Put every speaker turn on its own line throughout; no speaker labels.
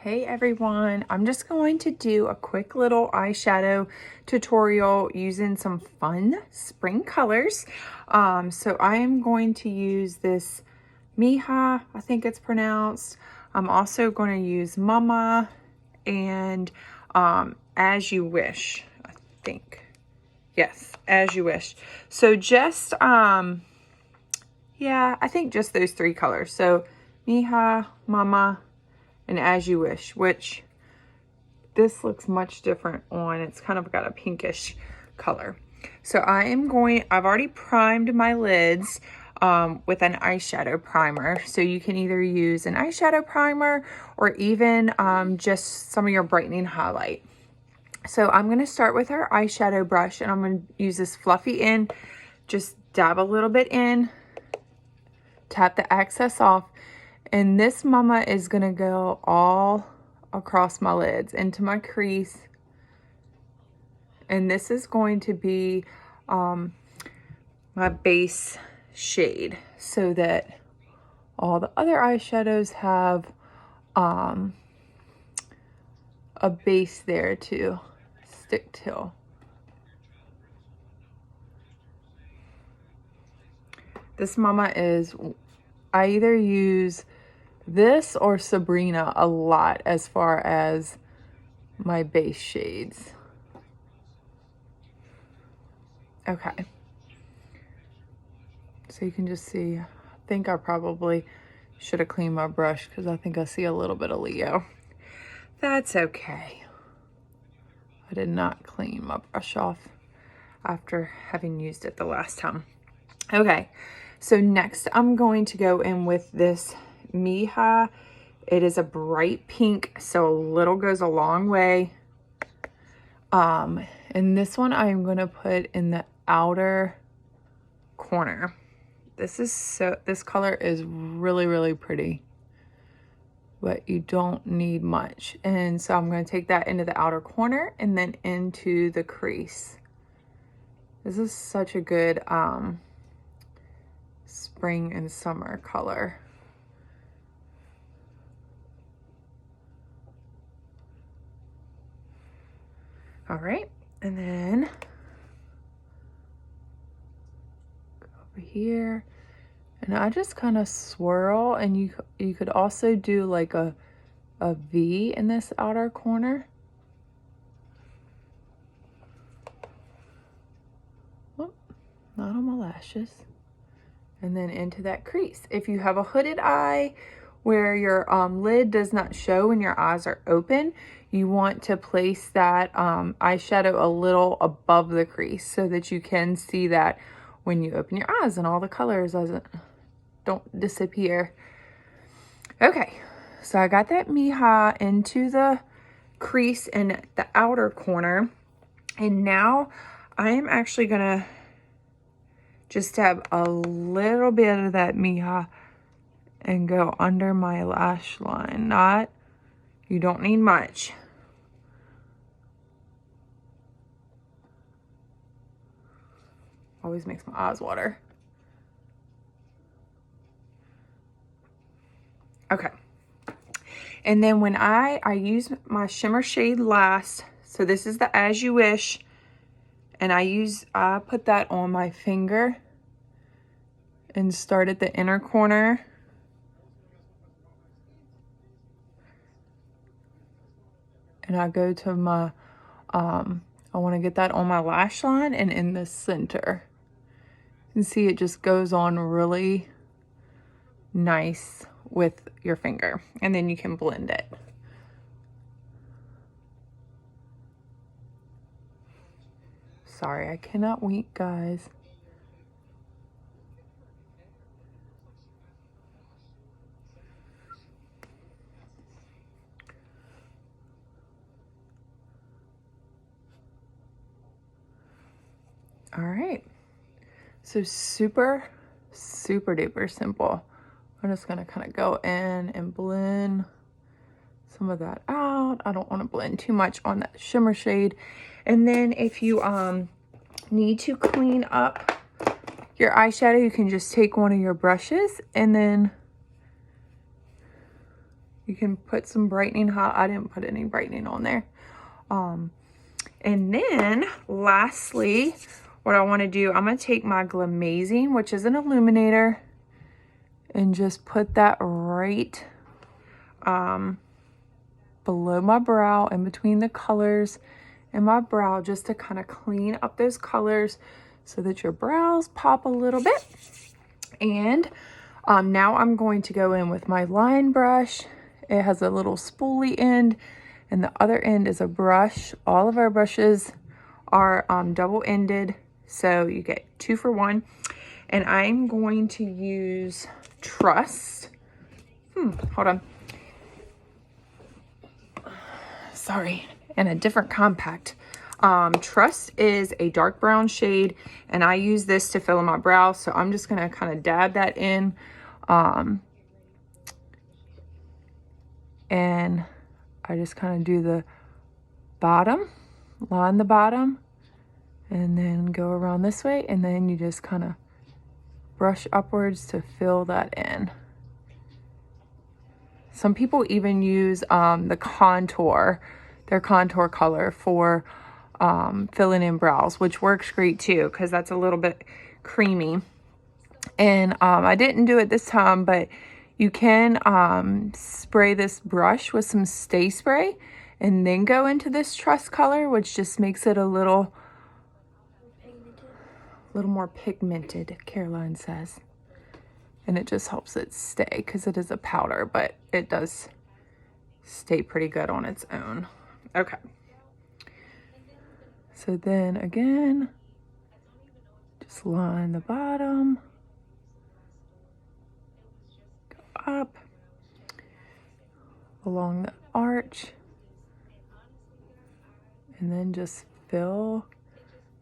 Hey everyone, I'm just going to do a quick little eyeshadow tutorial using some fun spring colors. So I am going to use this Mija, I think it's pronounced. I'm also going to use Mama and As You Wish, I think. Yes, As You Wish. So just, yeah, I think just those three colors. So Mija, Mama, and As You Wish, which this looks much different on, it's kind of got a pinkish color. So I've already primed my lids with an eyeshadow primer. So you can either use an eyeshadow primer or even just some of your brightening highlight. So I'm going to start with our eyeshadow brush, and I'm going to use this fluffy end, just dab a little bit in, tap the excess off, and this Mama is going to go all across my lids into my crease. And this is going to be my base shade, so that all the other eyeshadows have a base there to stick to. This Mama is, I either use this or Sabrina a lot as far as my base shades. Okay. So you can just see, I think I probably should have cleaned my brush because I think I see a little bit of Leo. That's okay. I did not clean my brush off after having used it the last time. Okay, so next I'm going to go in with this Mija. It is a bright pink, so a little goes a long way. And this one I'm going to put in the outer corner. This color is really, really pretty, but you don't need much. And so I'm going to take that into the outer corner and then into the crease. This is such a good spring and summer color. All right, and then go over here, and I just kind of swirl, and you could also do like a V in this outer corner. Oh, not on my lashes. And then into that crease. If you have a hooded eye where your lid does not show when your eyes are open, you want to place that eyeshadow a little above the crease so that you can see that when you open your eyes and all the colors don't disappear. Okay, so I got that Mija into the crease in the outer corner, and now I am actually gonna just dab a little bit of that Mija and go under my lash line. You don't need much. Always makes my eyes water. Okay. And then when I use my shimmer shade last, so this is the As You Wish, and I put that on my finger and start at the inner corner. And I go to my, I want to get that on my lash line and in the center. You can see it just goes on really nice with your finger, and then you can blend it. Sorry, I cannot wink, guys. All right, so super duper simple. I'm just gonna kind of go in and blend some of that out. I don't want to blend too much on that shimmer shade. And then if you need to clean up your eyeshadow, you can just take one of your brushes and then You can put some brightening. I didn't put any brightening on there. And then lastly, what I want to do, I'm going to take my Glamazing, which is an illuminator, and just put that right below my brow, in between the colors in my brow, just to kind of clean up those colors so that your brows pop a little bit. And now I'm going to go in with my line brush. It has a little spoolie end, and the other end is a brush. All of our brushes are double-ended, so you get 2 for 1. And I'm going to use Trust. Hold on. Sorry, and a different compact. Trust is a dark brown shade, and I use this to fill in my brow, so I'm just gonna kind of dab that in. And I just kind of do the bottom, line the bottom, and then go around this way, and then you just kind of brush upwards to fill that in. Some people even use the contour, their contour color for filling in brows, which works great too, because that's a little bit creamy. And I didn't do it this time, but you can spray this brush with some Stay Spray and then go into this Trust color, which just makes it a little more pigmented, Caroline says. And it just helps it stay, because it is a powder, but it does stay pretty good on its own. Okay. So then again, just line the bottom, go up along the arch, and then just fill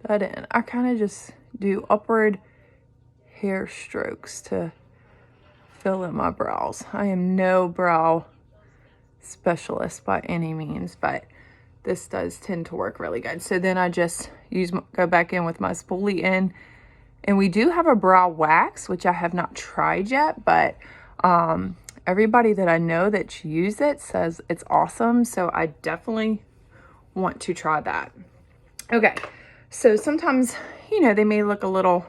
that in. I kind of just do upward hair strokes to fill in my brows. I am no brow specialist by any means, but this does tend to work really good. So then I just go back in with my spoolie end, and we do have a brow wax, which I have not tried yet, but everybody that I know that's used it says it's awesome, so I definitely want to try that. Okay, so sometimes, you know, they may look a little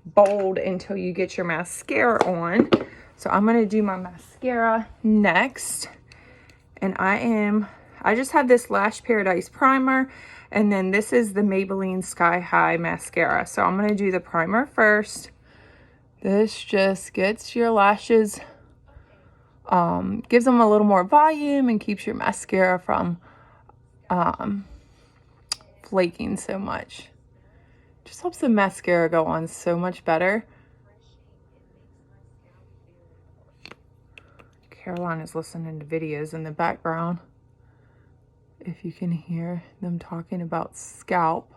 bold until you get your mascara on. So I'm going to do my mascara next. And I just have this Lash Paradise primer, and then this is the Maybelline Sky High mascara. So I'm going to do the primer first. This just gets your lashes, gives them a little more volume and keeps your mascara from flaking so much. Just helps the mascara go on so much better. Caroline is listening to videos in the background. If you can hear them talking about scalp.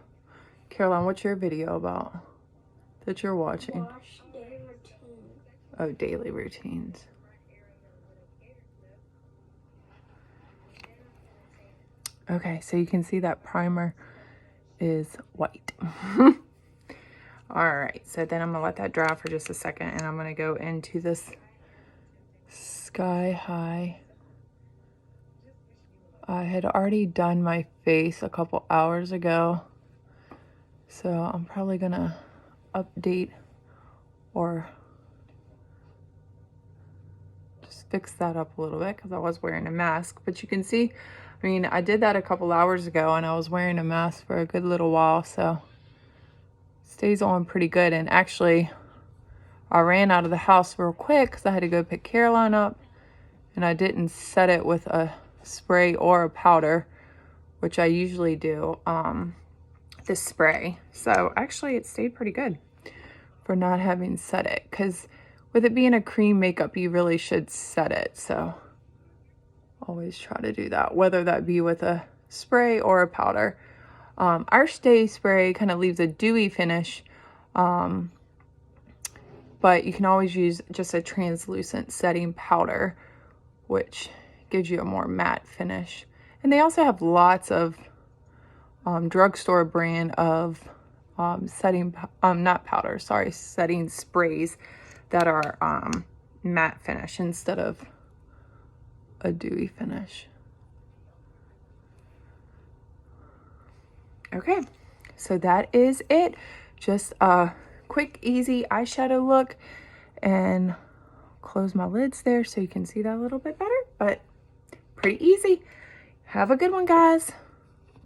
Caroline, what's your video about that you're watching?
Wash daily routine.
Oh, daily routines. Okay, so you can see that primer is white. All right, so then I'm gonna let that dry for just a second, and I'm gonna go into this Sky High. I had already done my face a couple hours ago, so I'm probably gonna update or just fix that up a little bit, because I was wearing a mask. But you can see, I mean, I did that a couple hours ago, and I was wearing a mask for a good little while, so it stays on pretty good. And actually, I ran out of the house real quick because I had to go pick Caroline up, and I didn't set it with a spray or a powder, which I usually do, this spray. So actually it stayed pretty good for not having set it, because with it being a cream makeup, you really should set it. So always try to do that, whether that be with a spray or a powder. Our Stay Spray kind of leaves a dewy finish, but you can always use just a translucent setting powder, which gives you a more matte finish. And they also have lots of drugstore brand of setting sprays that are matte finish instead of a dewy finish. Okay, so that is it. Just a quick, easy eyeshadow look, and close my lids there so you can see that a little bit better, but pretty easy. Have a good one, guys.